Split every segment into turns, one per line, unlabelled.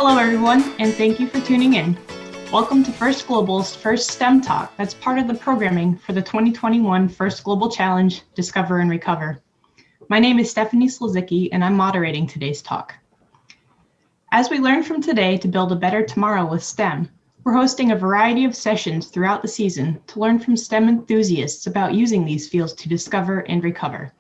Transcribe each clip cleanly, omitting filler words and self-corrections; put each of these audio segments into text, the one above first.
Hello, everyone, and thank you for tuning in. Welcome to First Global's first STEM Talk that's part of the programming for the 2021 First Global Challenge, Discover and Recover. My name is Stephanie Slazicki, and I'm moderating today's talk. As we learn from today to build a better tomorrow with STEM, we're hosting a variety of sessions throughout the season to learn from STEM enthusiasts about using these fields to discover and recover.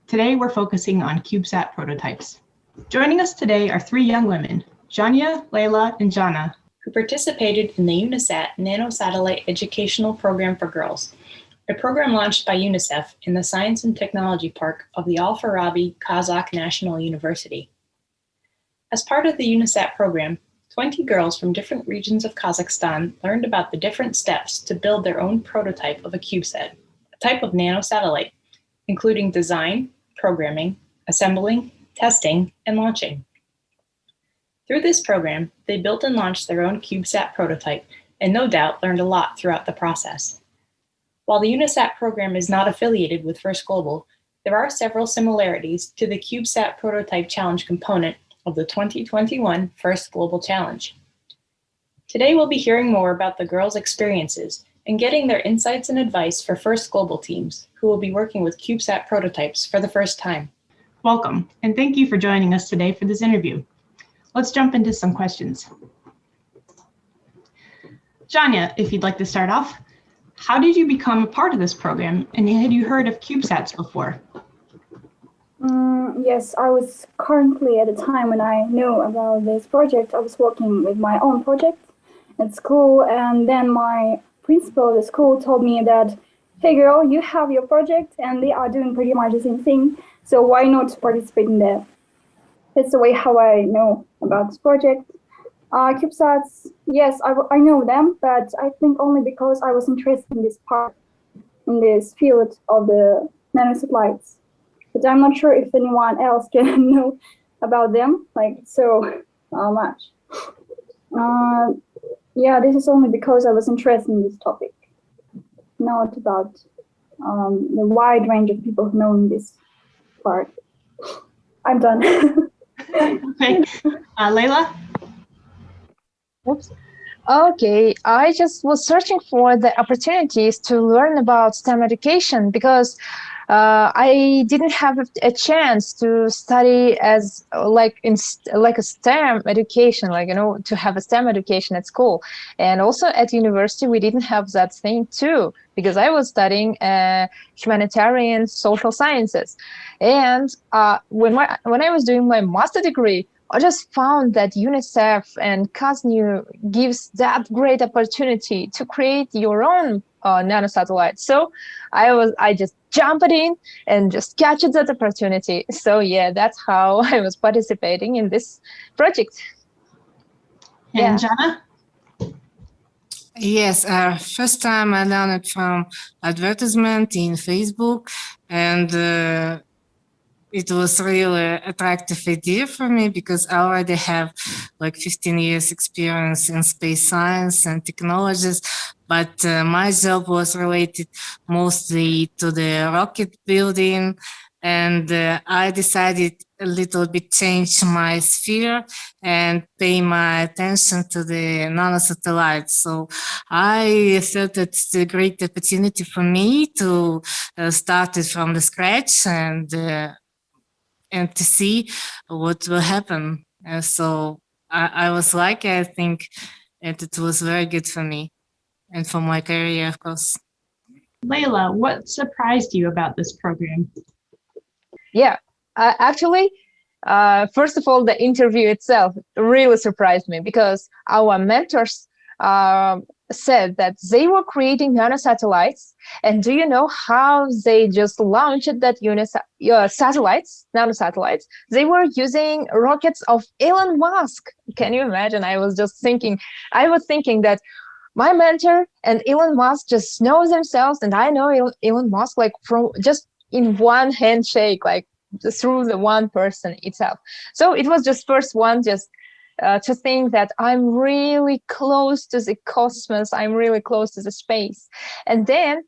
Today, we're focusing on CubeSat prototypes. Joining us today are three young women, Janya, Layla, and Jana,
who participated in the UNISAT Nanosatellite Educational Program for Girls, a program launched by UNICEF in the Science and Technology Park of the Al-Farabi Kazakh National University. As part of the UNISAT program, 20 girls from different regions of Kazakhstan learned about the different steps to build their own prototype of a CubeSat, a type of nanosatellite, including design, programming, assembling, testing, and launching. Through this program, they built and launched their own CubeSat prototype and no doubt learned a lot throughout the process. While the UNISAT program is not affiliated with First Global, there are several similarities to the CubeSat prototype challenge component of the 2021 First Global Challenge. Today we'll be hearing more about the girls' experiences and getting their insights and advice for First Global teams who will be working with CubeSat prototypes for the first time.
Welcome, and thank you for joining us today for this interview. Let's jump into some questions. Janya, if you'd like to start off, how did you become a part of this program, and had you heard of CubeSats before?
Yes, I was currently at the time when I knew about this project, I was working with my own project at school, and then my principal at the school told me that, hey girl, you have your project and they are doing pretty much the same thing, so why not participate in that? That's the way how I know about this project. CubeSats, yes, I know them, but I think only because I was interested in this part, in this field of the nanosatellites. But I'm not sure if anyone else can know about them, like so much. Yeah, this is only because I was interested in this topic, not about the wide range of people who know in this part. I'm done.
Okay, Layla?
Oops. Okay, I just was searching for the opportunities to learn about STEM education because I didn't have a chance to study as like a STEM education, to have a STEM education at school. And also at university, we didn't have that thing too, because I was studying humanitarian social sciences. And when I was doing my master degree, I just found that UNICEF and KazNU gives that great opportunity to create your own nanosatellite. So I just jumped in and just catch that opportunity. So yeah, that's how I was participating in this project.
And Jana?
Yes, first time I learned from advertisement in Facebook, and it was really attractive idea for me because I already have like 15 years experience in space science and technologies, but my job was related mostly to the rocket building, and I decided a little bit change my sphere and pay my attention to the nanosatellites. So I felt it's a great opportunity for me to start it from the scratch and to see what will happen. So I was lucky, I think, and it was very good for me and for my career, of course.
Layla, what surprised you about this program?
Yeah, actually, first of all, the interview itself really surprised me because our mentors said that they were creating nanosatellites. And do you know how they just launched that nanosatellites? They were using rockets of Elon Musk. Can you imagine? I was thinking that my mentor and Elon Musk just know themselves, and I know Elon Musk like from just in one handshake, like through the one person itself. So it was just first one, to think that I'm really close to the cosmos, I'm really close to the space. And then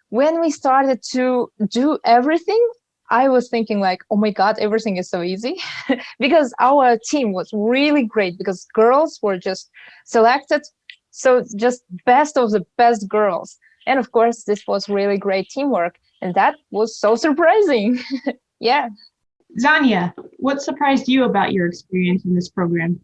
when we started to do everything, I was thinking like, oh my God, everything is so easy because our team was really great because girls were just selected. So just best of the best girls. And of course, this was really great teamwork. And that was so surprising. Yeah.
Zania, what surprised you about your experience in this program?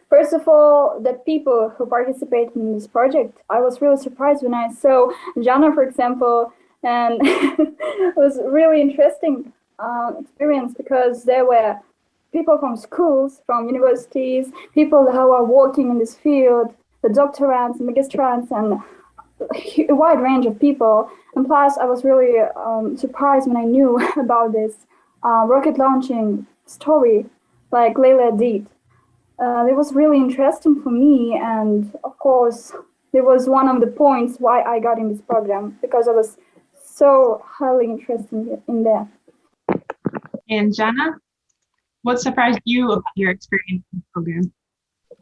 First of all, the people who participated in this project, I was really surprised when I saw Jana, for example, and it was really interesting experience because there were people from schools, from universities, people who are working in this field, the doctorants, magistrants, and a wide range of people. And plus, I was really surprised when I knew about this rocket launching story like Leila did. It was really interesting for me, and of course, it was one of the points why I got in this program because I was so highly interested in that.
And Jana, what surprised you about your experience in the program?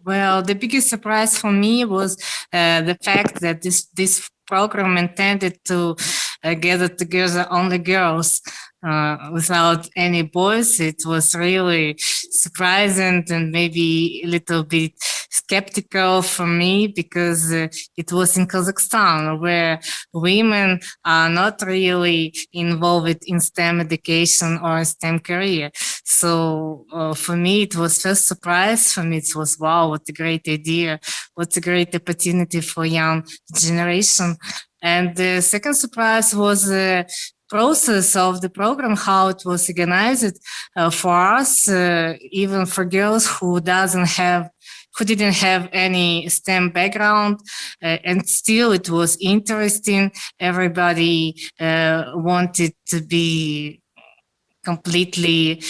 Well, the biggest surprise for me was the fact that this program intended to gather together only girls without any boys. It was really surprising and maybe a little bit skeptical for me because it was in Kazakhstan where women are not really involved in STEM education or STEM career. So for me, it was first surprise. For me, it was, wow, what a great idea. What a great opportunity for young generation. And the second surprise was the process of the program, how it was organized for us, even for girls who didn't have any STEM background, and still it was interesting. Everybody wanted to be completely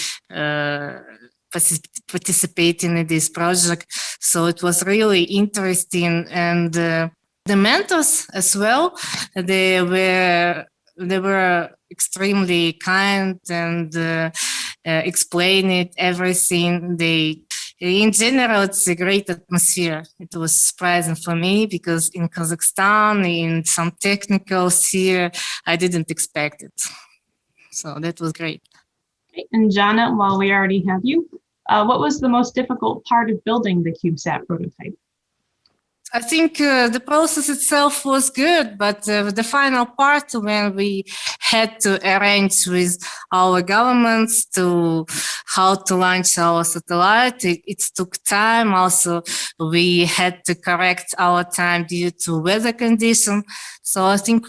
participating in this project. So it was really interesting. And the mentors as well, they were extremely kind and explained everything. In general, it's a great atmosphere. It was surprising for me because in Kazakhstan, in some technical sphere, I didn't expect it. So that was great.
And Jana, while we already have you, what was the most difficult part of building the CubeSat prototype?
I think the process itself was good, but the final part when we had to arrange with our governments to how to launch our satellite, it took time. Also, we had to correct our time due to weather conditions. So I think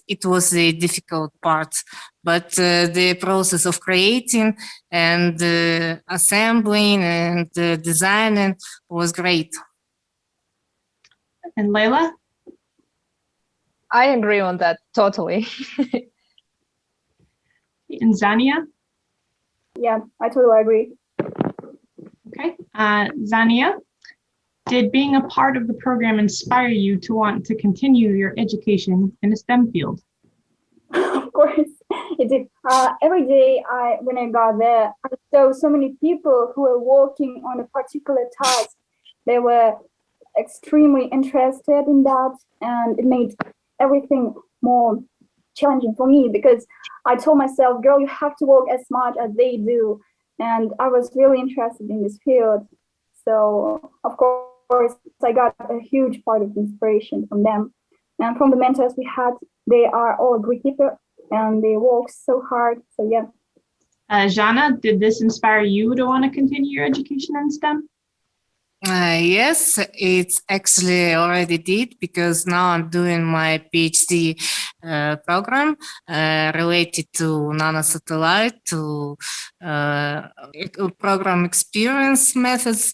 it was a difficult part. But the process of creating and assembling and designing was great.
And Leila?
I agree on that totally.
And Zania?
Yeah, I totally agree.
Okay. Zania, did being a part of the program inspire you to want to continue your education in a STEM field?
Of course, it did. Every day when I got there, I saw so many people who were working on a particular task. They were extremely interested in that, and it made everything more challenging for me because I told myself, girl, you have to work as much as they do. And I was really interested in this field. So of course, I got a huge part of inspiration from them. And from the mentors we had, they are all Greek people and they work so hard. So yeah.
Jana, did this inspire you to want to continue your education in STEM?
Yes, it's actually already did because now I'm doing my PhD program related to nanosatellite, to program experience methods,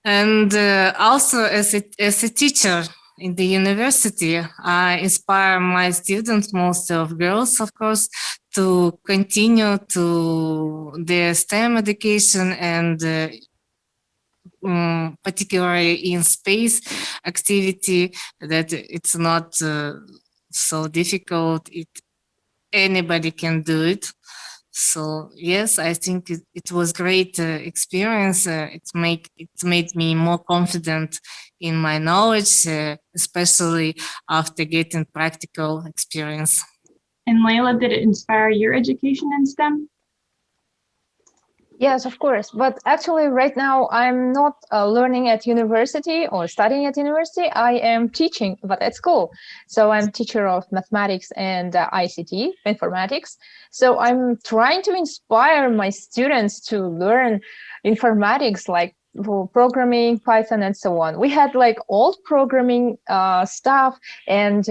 and also as a teacher in the university, I inspire my students, most of girls, of course, to continue to their STEM education and particularly in space activity, that it's not so difficult. Anybody can do it. So yes, I think it was great experience. It made me more confident in my knowledge, especially after getting practical experience.
And Leila, did it inspire your education in STEM?
Yes, of course. But actually, right now, I'm not learning at university or studying at university. I am teaching, but at school. So I'm teacher of mathematics and ICT, informatics. So I'm trying to inspire my students to learn informatics, like for programming, Python, and so on. We had like old programming stuff, and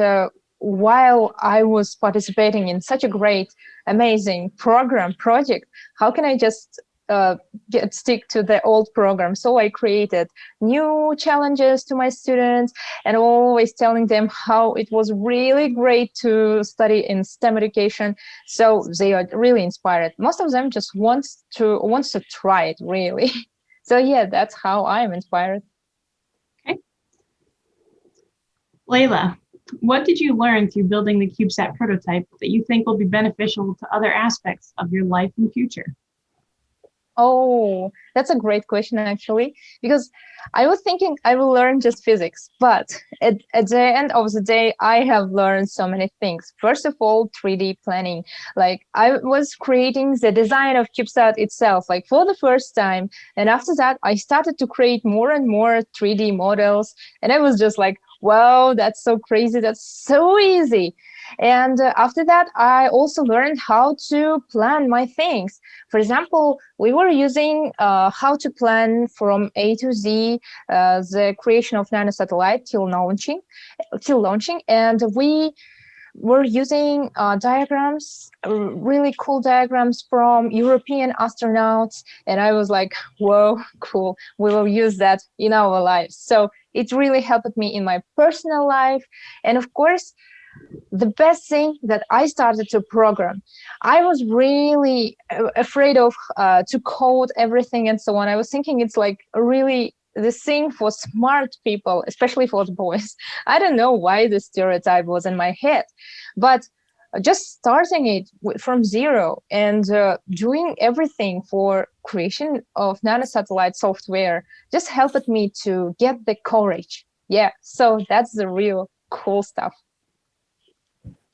while I was participating in such a great, amazing program project, how can I just stick to the old program? So I created new challenges to my students and always telling them how it was really great to study in STEM education. So they are really inspired. Most of them just wants to try it really. So yeah, that's how I'm inspired.
Layla, what did you learn through building the CubeSat prototype that you think will be beneficial to other aspects of your life and future?
Oh, that's a great question, actually, because I was thinking I will learn just physics, but at the end of the day, I have learned so many things. First of all, 3D planning. Like I was creating the design of CubeSat itself, like for the first time. And after that, I started to create more and more 3D models. And I was just like, wow, that's so crazy. That's so easy. And after that, I also learned how to plan my things. For example, we were using how to plan from A to Z the creation of nanosatellite till launching, and we were using diagrams, really cool diagrams from European astronauts, and I was like, whoa, cool, we will use that in our lives. So it really helped me in my personal life. And of course, the best thing that I started to program. I was really afraid of to code everything and so on. I was thinking it's like really the thing for smart people, especially for the boys. I don't know why the stereotype was in my head, but just starting it from zero and doing everything for creation of nanosatellite software just helped me to get the courage. Yeah, so that's the real cool stuff.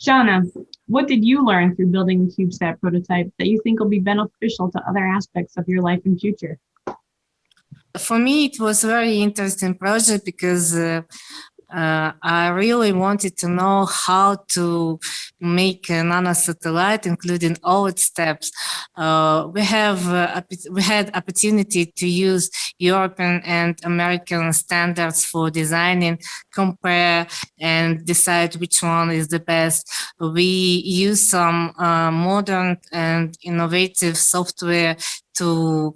Shauna, what did you learn through building the CubeSat prototype that you think will be beneficial to other aspects of your life and future?
For me, it was a very interesting project because I really wanted to know how to make a nanosatellite, including all its steps. We had opportunity to use European and American standards for designing, compare, and decide which one is the best. We use some modern and innovative software to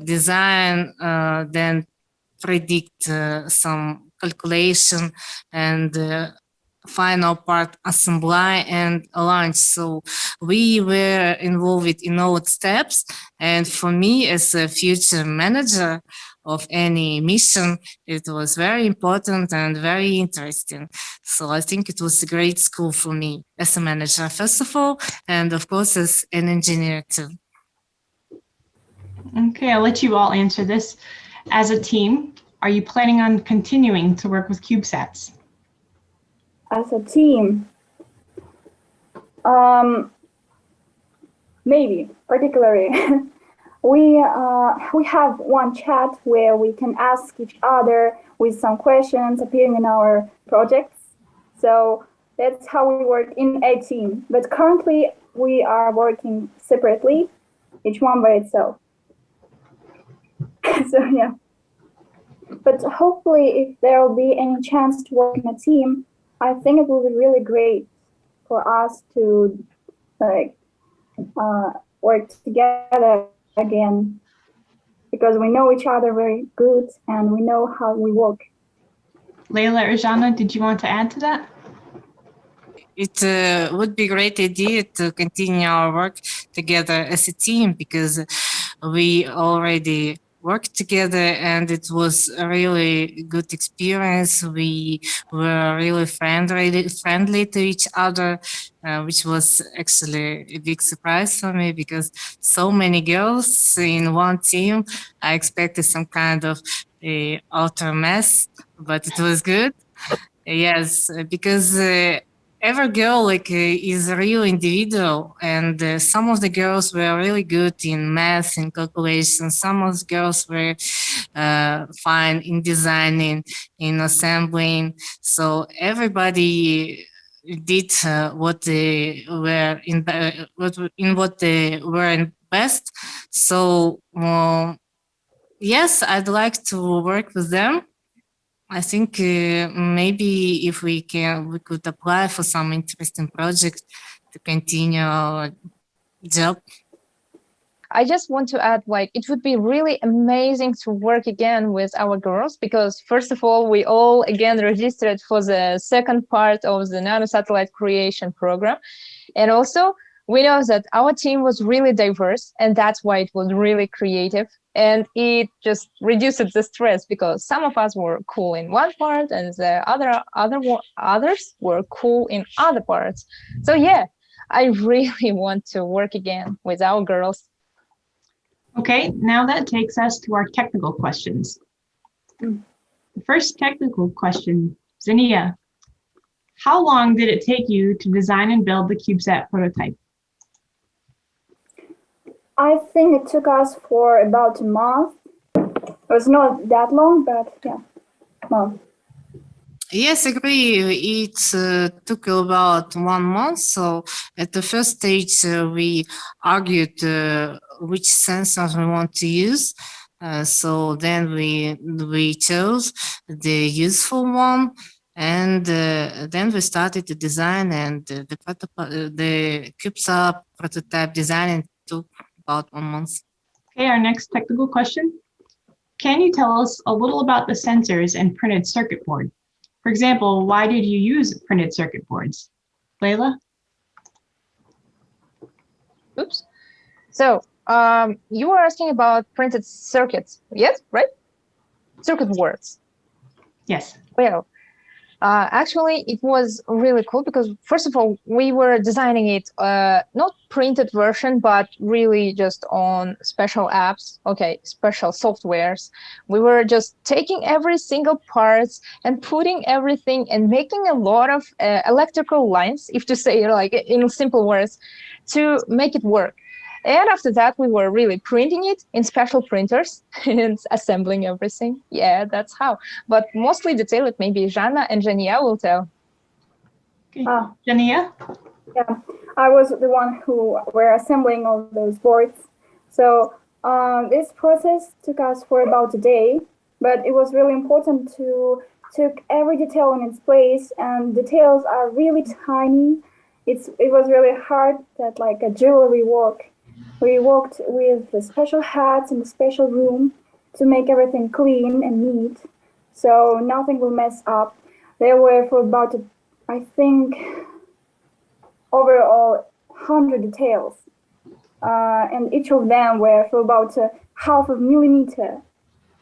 design, then predict some calculation and final part assembly and launch. So we were involved in all steps. And for me, as a future manager of any mission, it was very important and very interesting. So I think it was a great school for me as a manager, first of all, and of course, as an engineer too.
Okay, I'll let you all answer this. As a team, are you planning on continuing to work with CubeSats?
As a team, maybe, particularly. We have one chat where we can ask each other with some questions appearing in our projects. So that's how we work in a team. But currently, we are working separately, each one by itself. So yeah. But hopefully, if there will be any chance to work in a team, I think it will be really great for us to work together again, because we know each other very good and we know how we work.
Layla or Jana, did you want to add to that?
It would be a great idea to continue our work together as a team, because we already worked together and it was a really good experience. We were really friendly to each other, which was actually a big surprise for me, because so many girls in one team. I expected some kind of utter mess, but it was good. Yes, because every girl is a real individual, and some of the girls were really good in math and calculation. Some of the girls were fine in designing, in assembling. So everybody did what they were what they were in best. So yes, I'd like to work with them. I think maybe if we could apply for some interesting project to continue our job.
I just want to add, like, it would be really amazing to work again with our girls because, first of all, we all again registered for the second part of the nanosatellite creation program. And also, we know that our team was really diverse, and that's why it was really creative. And it just reduced the stress because some of us were cool in one part and the others were cool in other parts. So yeah, I really want to work again with our girls.
Okay, now that takes us to our technical questions. The first technical question, Zania, how long did it take you to design and build the CubeSat prototype?
I think it took us for about a month. It was not that long, but yeah, a month.
Yes, agree. It took about 1 month. So at the first stage, we argued which sensors we want to use. So then we chose the useful one, and then we started to design, and the CubeSat prototype design took about 1 month.
Okay, our next technical question. Can you tell us a little about the sensors and printed circuit board? For example, why did you use printed circuit boards? Layla?
Oops. So you were asking about printed circuits, yes, right? Circuit boards.
Yes.
Well, actually, it was really cool because, first of all, we were designing it not printed version, but really just on special apps, special softwares. We were just taking every single parts and putting everything and making a lot of electrical lines, if to say like in simple words, to make it work. And after that, we were really printing it in special printers and assembling everything. Yeah, that's how. But mostly detailed, maybe Jana and Zhenya will tell.
Okay. Zhenya?
Yeah, I was the one who were assembling all those boards. So this process took us for about a day, but it was really important to took every detail in its place, and details are really tiny. It was really hard that like a jewelry work. We worked with the special hats in the special room to make everything clean and neat, so nothing will mess up. There were for about, I think, overall 100 details, and each of them were for about half a millimeter.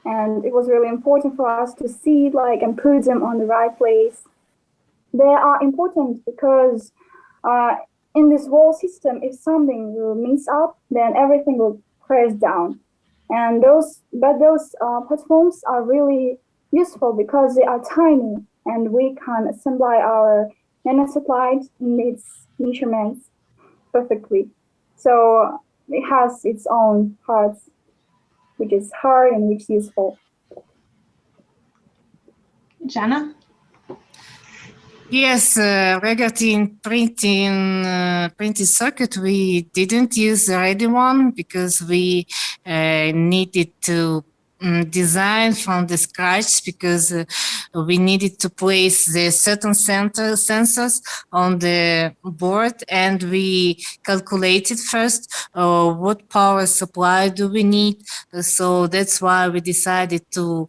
And it was really important for us to see like and put them on the right place. They are important because in this whole system, if something will mess up, then everything will crash down. And those platforms are really useful because they are tiny and we can assemble our nanosatellite in its measurements perfectly. So it has its own parts, which is hard and which is useful.
Jana?
Yes, regarding printed circuit, we didn't use the ready one because we needed to design from the scratch because we needed to place the certain sensors on the board, and we calculated first what power supply do we need. So that's why we decided to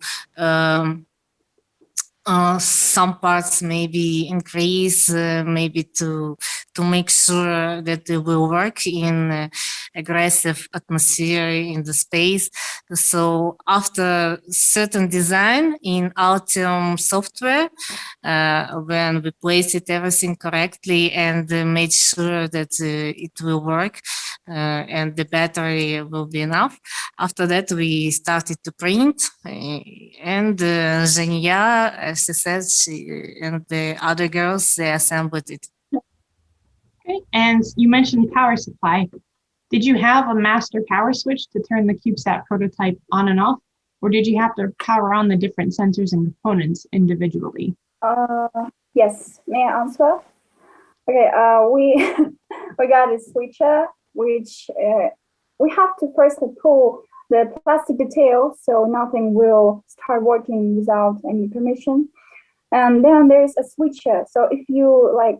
some parts maybe increase, maybe to make sure that it will work in aggressive atmosphere in the space. So after certain design in Altium software, when we placed it everything correctly and made sure that it will work and the battery will be enough, after that we started to print, and Zhenya, as she said, and the other girls, they assembled it
Okay. And you mentioned power supply. Did you have a master power switch to turn the CubeSat prototype on and off, or did you have to power on the different sensors and components individually?
Yes, may I answer? Okay, we we got a switcher which we have to first pull the plastic detail so nothing will start working without any permission. And then there's a switcher. So if you like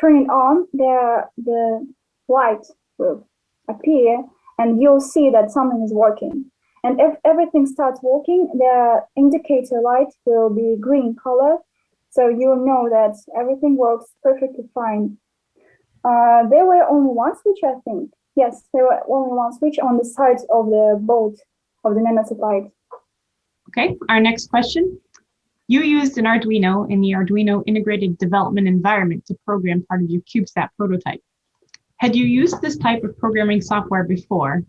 turn it on, the light will appear and you'll see that something is working. And if everything starts working, the indicator light will be green color. So you'll know that everything works perfectly fine. There were only one switch, I think. Yes, there were only one switch on the side of the boat of the nanosatellite.
Okay, our next question. You used an Arduino in the Arduino Integrated Development Environment to program part of your CubeSat prototype. Had you used this type of programming software before?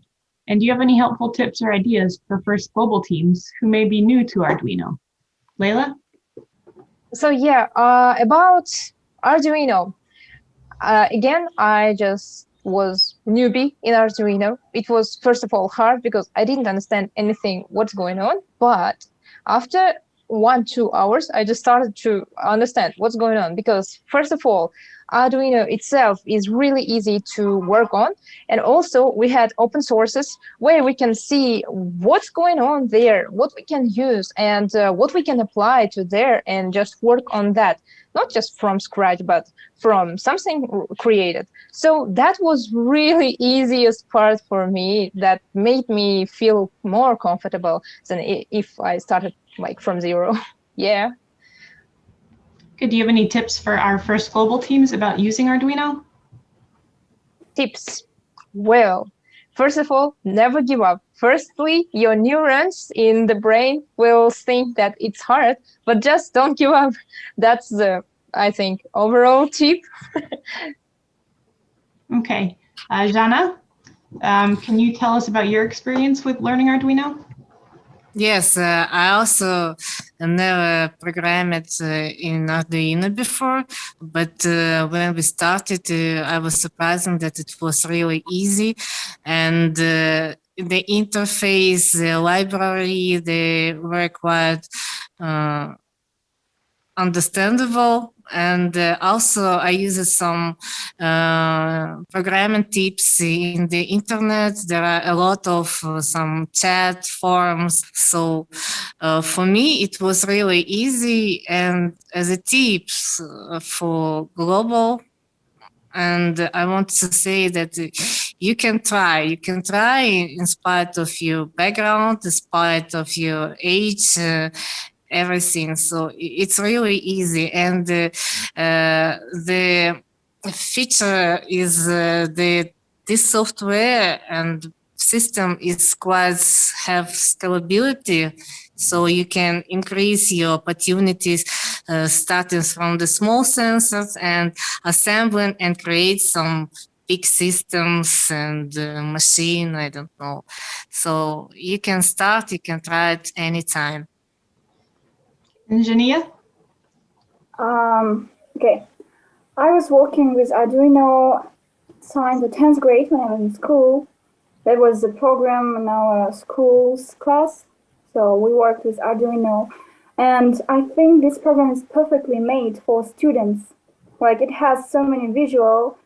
And do you have any helpful tips or ideas for First Global teams who may be new to Arduino? Leila?
So yeah, about Arduino. Again, I just was newbie in Arduino. It was first of all hard because I didn't understand anything what's going on. But after 1-2 hours, I just started to understand what's going on because first of all, Arduino itself is really easy to work on. And also we had open sources where we can see what's going on there, what we can use and what we can apply to there and just work on that, not just from scratch, but from something created. So that was really easiest part for me that made me feel more comfortable than if I started like from zero. Yeah.
Okay, do you have any tips for our First Global teams about using Arduino?
Tips. Well, first of all, never give up. Firstly, your neurons in the brain will think that it's hard, but just don't give up. That's the, I think, overall tip.
Okay, Jana, can you tell us about your experience with learning Arduino?
Yes, I also never programmed in Arduino before, but when we started, I was surprised that it was really easy, and the interface, the library, they were quite understandable. And also I used some programming tips in the internet. There are a lot of some chat forums. So for me, it was really easy. And as a tips for global, and I want to say that you can try in spite of your background, in spite of your age, everything. So it's really easy. And the feature is this software and system is quite have scalability. So you can increase your opportunities starting from the small sensors and assembling and create some big systems and machine, I don't know. So you can start, you can try it anytime.
Engineer?
Okay, I was working with Arduino since the 10th grade when I was in school. There was a program in our school's class, so we worked with Arduino. And I think this program is perfectly made for students. Like it has so many visual,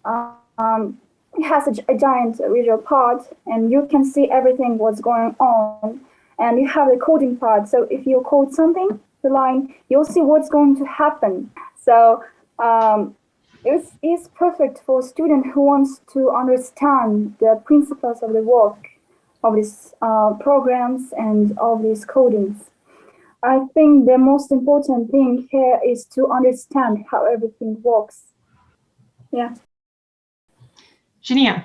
it has a giant visual part and you can see everything what's going on. And you have the coding part. So if you code something, the line, you'll see what's going to happen. So it's perfect for a student who wants to understand the principles of the work of these programs and of these codings. I think the most important thing here is to understand how everything works. Yeah.
Jania,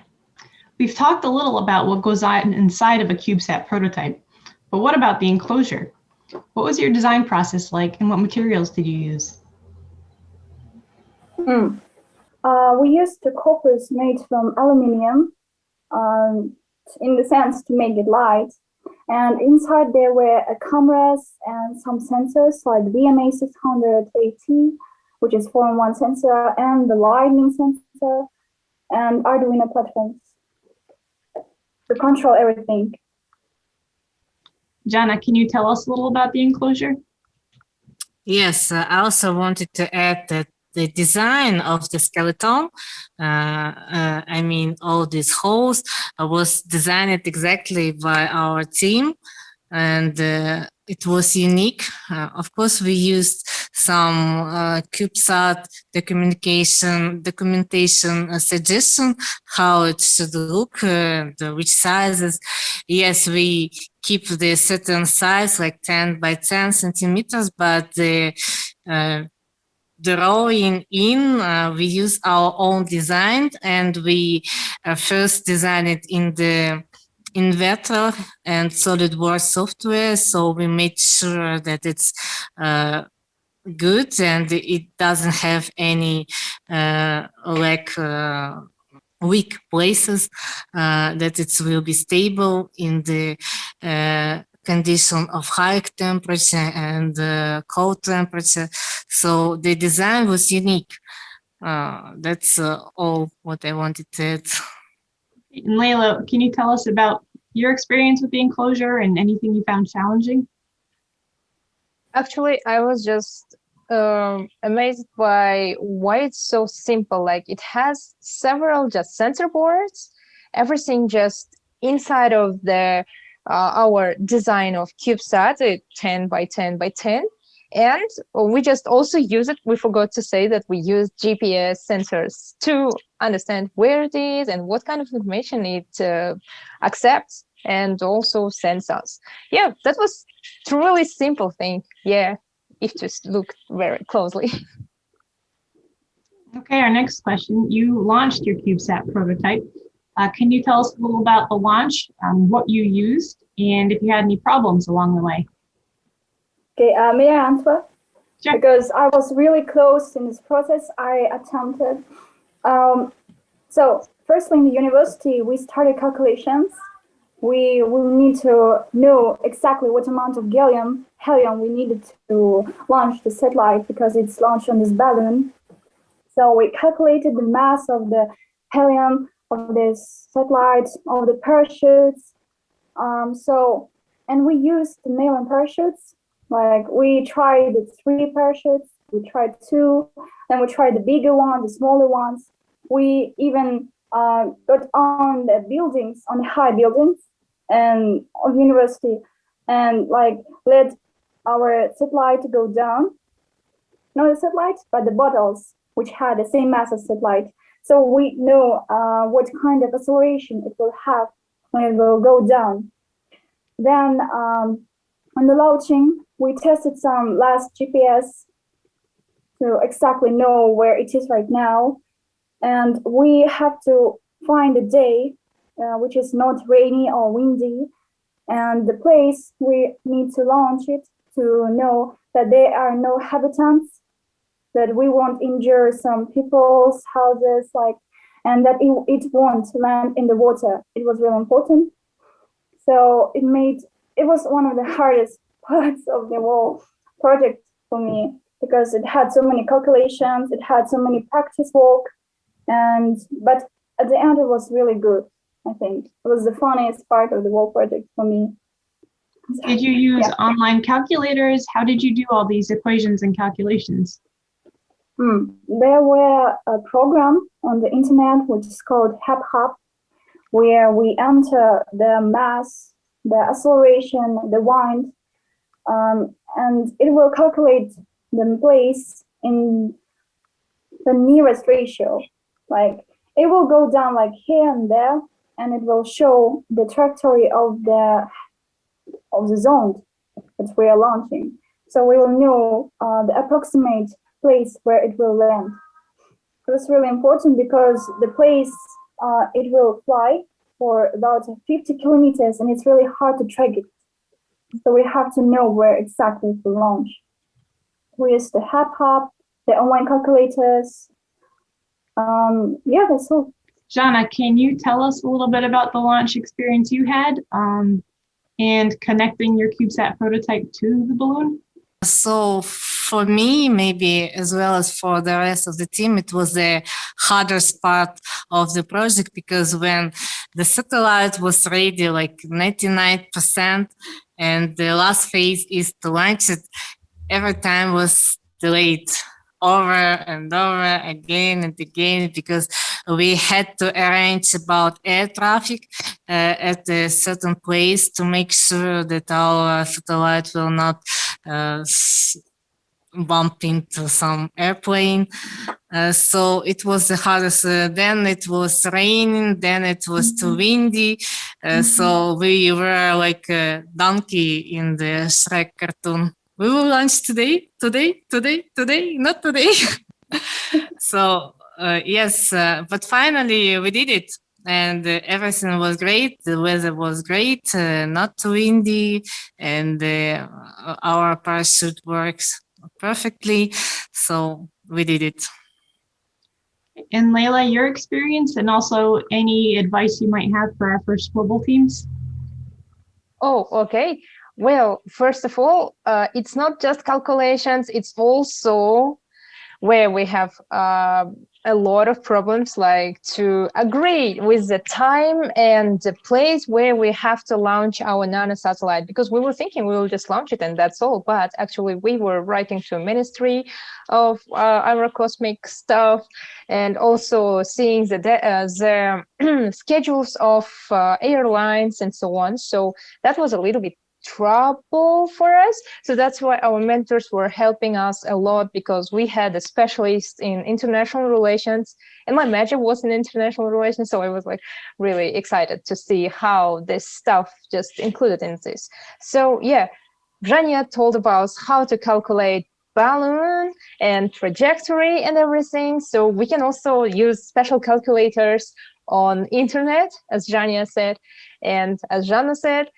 we've talked a little about what goes on inside of a CubeSat prototype, but what about the enclosure? What was your design process like and what materials did you use?
We used the coppers made from aluminum in the sense to make it light. And inside there were cameras and some sensors like VMA 600 AT, which is 4-in-1 sensor, and the lightning sensor sensor, and Arduino platforms to control everything.
Jana, can you tell us a little about the enclosure?
Yes, I also wanted to add that the design of the skeleton, I mean, all these holes was designed exactly by our team, and it was unique. Of course, we used some CubeSat documentation suggestion how it should look, which sizes. Yes, we keep the certain size like 10 by 10 centimeters, but the drawing in, we use our own design, and we first designed it in the inverter and SolidWorks software. So we made sure that it's good and it doesn't have any weak places, that it will be stable in the condition of high temperature and cold temperature. So the design was unique. That's all what I wanted to add.
And Layla, can you tell us about your experience with the enclosure and anything you found challenging?
Actually, I was just amazed by why it's so simple. Like it has several just sensor boards, everything just inside of the our design of CubeSat, 10 by 10 by 10. And we just also use it. We forgot to say that we use GPS sensors to understand where it is and what kind of information it accepts, and also sends us. Yeah, that was truly simple thing. Yeah, if just look very closely.
Okay, our next question. You launched your CubeSat prototype. Can you tell us a little about the launch, what you used, and if you had any problems along the way?
Okay, may I answer?
Sure.
Because I was really close in this process, I attempted. So firstly, in the university, we started calculations. We will need to know exactly what amount of helium we needed to launch the satellite, because it's launched on this balloon. So we calculated the mass of the helium of this satellite, of the parachutes. And we used the nylon parachutes. Like we tried the 3 parachutes, we tried 2, then we tried the bigger ones, the smaller ones. We even got on the buildings, on the high buildings and of university, and like let our satellite go down. Not the satellite, but the bottles, which had the same mass as satellite. So we know what kind of acceleration it will have when it will go down. Then on the launching, we tested some last GPS to exactly know where it is right now. And we have to find a day which is not rainy or windy, and the place we need to launch it, to know that there are no habitants, that we won't injure some people's houses, and that it won't land in the water. It was really important. So it was one of the hardest parts of the whole project for me, because it had so many calculations, it had so many practice work, but at the end it was really good. I think it was the funniest part of the whole project for me.
Did you use online calculators? How did you do all these equations and calculations?
There were a program on the internet which is called HapHub, where we enter the mass, the acceleration, the wind, and it will calculate the place in the nearest ratio. Like it will go down like here and there, and it will show the trajectory of the zone that we are launching. So we will know the approximate place where it will land. It was really important because the place it will fly for about 50 kilometers, and it's really hard to track it. So we have to know where exactly to launch. We used the HapHub, the online calculators. That's all.
Jana, can you tell us a little bit about the launch experience you had and connecting your CubeSat prototype to the balloon?
So for me, maybe as well as for the rest of the team, it was the hardest part of the project, because when the satellite was ready, like 99%, and the last phase is to launch it, every time was delayed over and over again and again, because we had to arrange about air traffic at a certain place to make sure that our satellite will not bump into some airplane. So it was the hardest. Then it was raining, then it was too windy. So we were like a donkey in the Shrek cartoon. We will launch today, not today. So yes, but finally we did it, and everything was great. The weather was great, not too windy, and our parachute works perfectly. So we did it.
And Layla, your experience and also any advice you might have for our first global teams?
Oh, okay. Well, first of all, it's not just calculations, it's also where we have a lot of problems, like to agree with the time and the place where we have to launch our nano satellite, because we were thinking we will just launch it and that's all. But actually we were writing to a ministry of aerocosmic stuff, and also seeing the schedules of airlines and so on. So that was a little bit trouble for us. So that's why our mentors were helping us a lot, because we had a specialist in international relations, and my major was in international relations. So I was like really excited to see how this stuff just included in this. So yeah, Zhenya told about how to calculate balloon and trajectory and everything. So we can also use special calculators on internet, as Zhenya said. And as Zhanna said,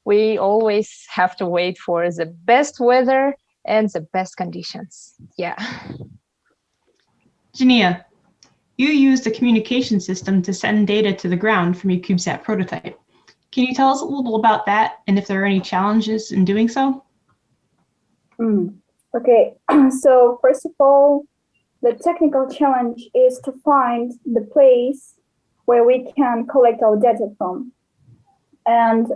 we always have to wait for the best weather and the best conditions. Yeah.
Jania, you used a communication system to send data to the ground from your CubeSat prototype. Can you tell us a little about that and if there are any challenges in doing so?
Okay, so first of all, the technical challenge is to find the place where we can collect our data from. And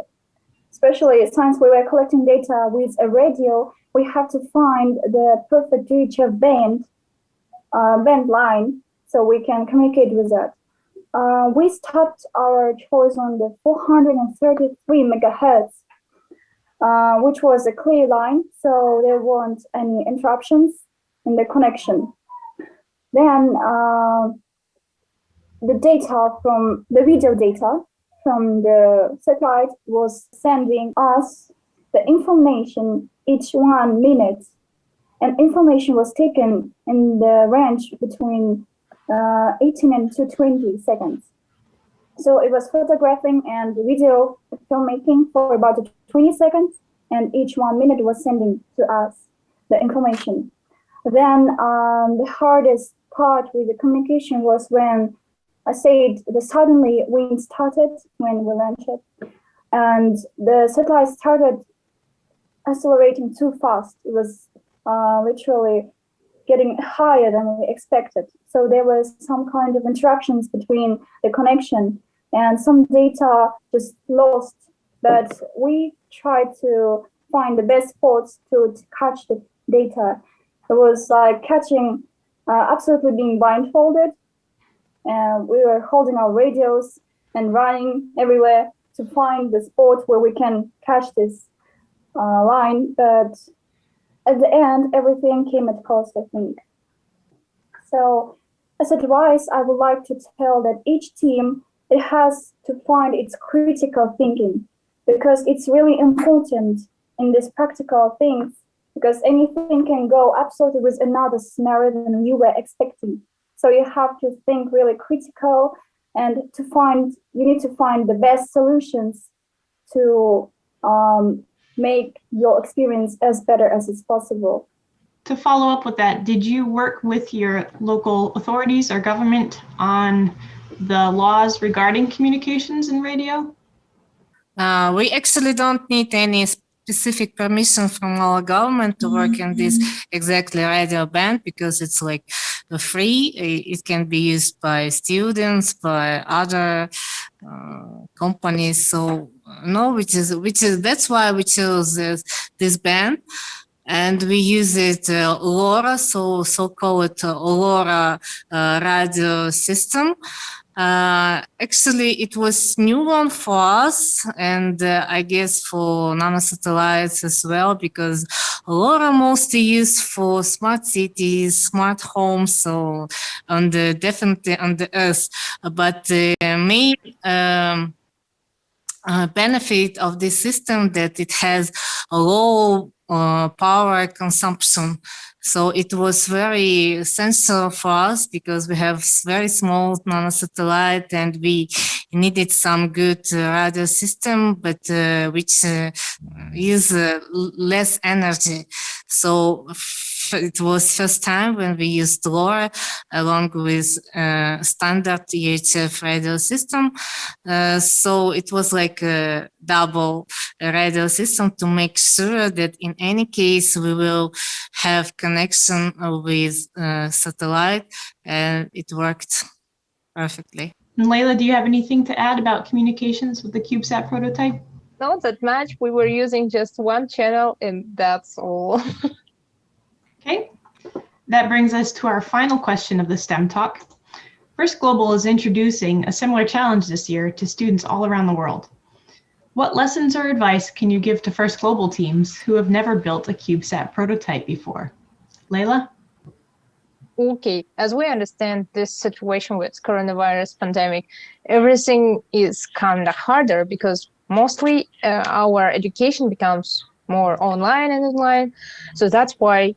especially since we were collecting data with a radio, we have to find the perfect UHF band line so we can communicate with that. We stopped our choice on the 433 megahertz, which was a clear line, so there weren't any interruptions in the connection. Then the data from the video data from the satellite was sending us the information each 1 minute, and information was taken in the range between 18 and 220 seconds. So it was photographing and video filmmaking for about 20 seconds, and each 1 minute was sending to us the information. Then the hardest part with the communication was when I said the suddenly wind started when we launched it, and the satellite started accelerating too fast. It was literally getting higher than we expected. So there was some kind of interactions between the connection, and some data just lost. But we tried to find the best spots to catch the data. It was like catching, absolutely being blindfolded. And we were holding our radios and running everywhere to find the spot where we can catch this line. But at the end, everything came at cost, I think. So as advice, I would like to tell that each team, it has to find its critical thinking, because it's really important in these practical things, because anything can go absolutely with another scenario than you were expecting. So you have to think really critical, and you need to find the best solutions to make your experience as better as it's possible.
To follow up with that, did you work with your local authorities or government on the laws regarding communications and radio?
We actually don't need any specific permission from our government to work in this exactly radio band because it's like free. It can be used by students, by other companies. So no, which is that's why we chose this band. And we use it LoRa, so-called LoRa radio system. Actually, it was new one for us, and I guess for nanosatellites as well, because LoRa mostly used for smart cities, smart homes, so definitely on the Earth. But the main benefit of this system that it has a low power consumption. So it was very essential for us because we have very small nanosatellite and we needed some good radio system, but which use less energy. So it was first time when we used LoRa along with standard EHF radio system. So it was like a double radio system to make sure that in any case we will have connection with satellite, and it worked perfectly.
And Layla, do you have anything to add about communications with the CubeSat prototype?
Not that much. We were using just one channel, and that's all.
Okay, that brings us to our final question of the STEM Talk. First Global is introducing a similar challenge this year to students all around the world. What lessons or advice can you give to First Global teams who have never built a CubeSat prototype before? Layla?
Okay, as we understand this situation with coronavirus pandemic, everything is kind of harder because mostly our education becomes more online and online. So that's why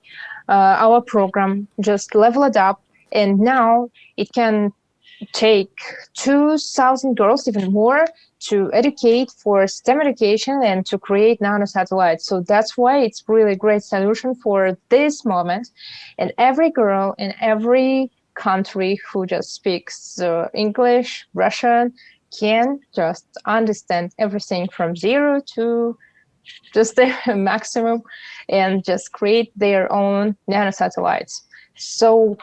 our program just leveled up, and now it can take 2,000 girls, even more, to educate for STEM education and to create nanosatellites. So that's why it's really a great solution for this moment. And every girl in every country who just speaks English, Russian, can just understand everything from zero to just the maximum and just create their own nanosatellites. So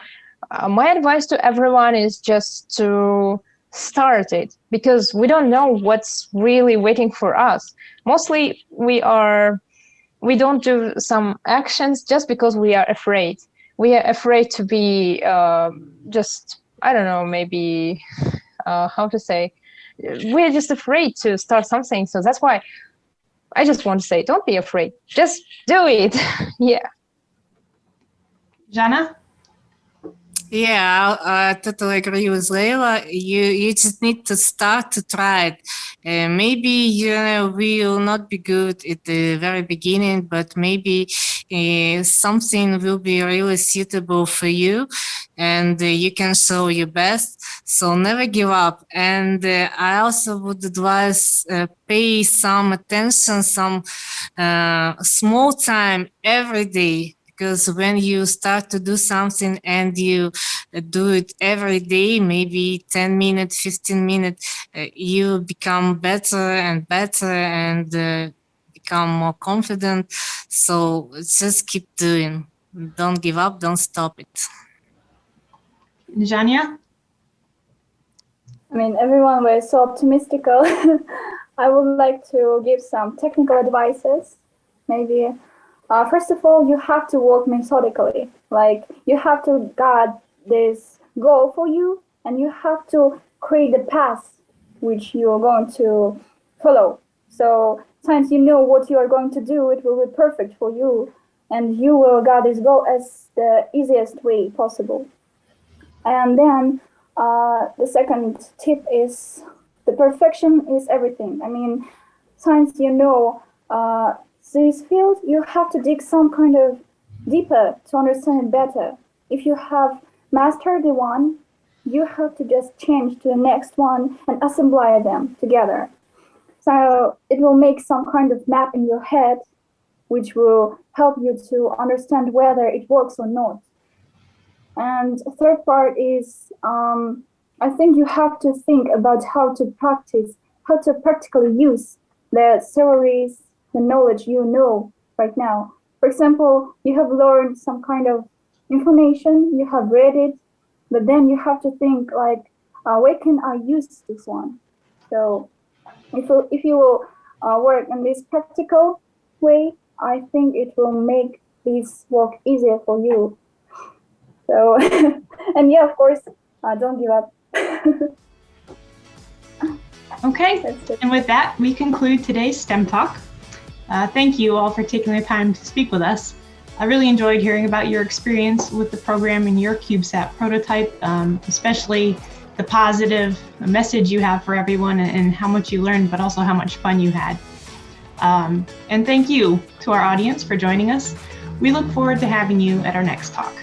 my advice to everyone is just to start it, because we don't know what's really waiting for us. Mostly we don't do some actions just because we are afraid. We are afraid to be just, I don't know, maybe how to say, we're just afraid to start something. So that's why I just want to say, don't be afraid, just do it. Yeah.
Jana?
Yeah, I totally agree with Layla. You just need to start to try it. Maybe we will not be good at the very beginning, but maybe something will be really suitable for you, and you can show your best. So never give up. And I also would advise pay some attention, some small time every day. Because when you start to do something and you do it every day, maybe 10 minutes, 15 minutes, you become better and better and become more confident. So just keep doing. Don't give up, don't stop it.
Jania?
I mean, everyone was so optimistic. I would like to give some technical advices, maybe. First of all, you have to work methodically. Like, you have to guard this goal for you, and you have to create the path which you are going to follow. So since you know what you are going to do, it will be perfect for you, and you will guard this goal as the easiest way possible. And then the second tip is the perfection is everything. I mean, since you know this field, you have to dig some kind of deeper to understand it better. If you have mastered the one, you have to just change to the next one and assemble them together. So it will make some kind of map in your head, which will help you to understand whether it works or not. And the third part is, I think you have to think about how to practically use the theories the knowledge you know right now. For example, you have learned some kind of information, you have read it, but then you have to think like, where can I use this one? So if you will work in this practical way, I think it will make this work easier for you. So, and yeah, of course, don't give up.
Okay,
That's it.
and with that, we conclude today's STEM Talk. Thank you all for taking the time to speak with us. I really enjoyed hearing about your experience with the program and your CubeSat prototype, especially the positive message you have for everyone and how much you learned, but also how much fun you had. And thank you to our audience for joining us. We look forward to having you at our next talk.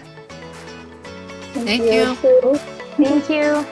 Thank you.
So,
Thank you.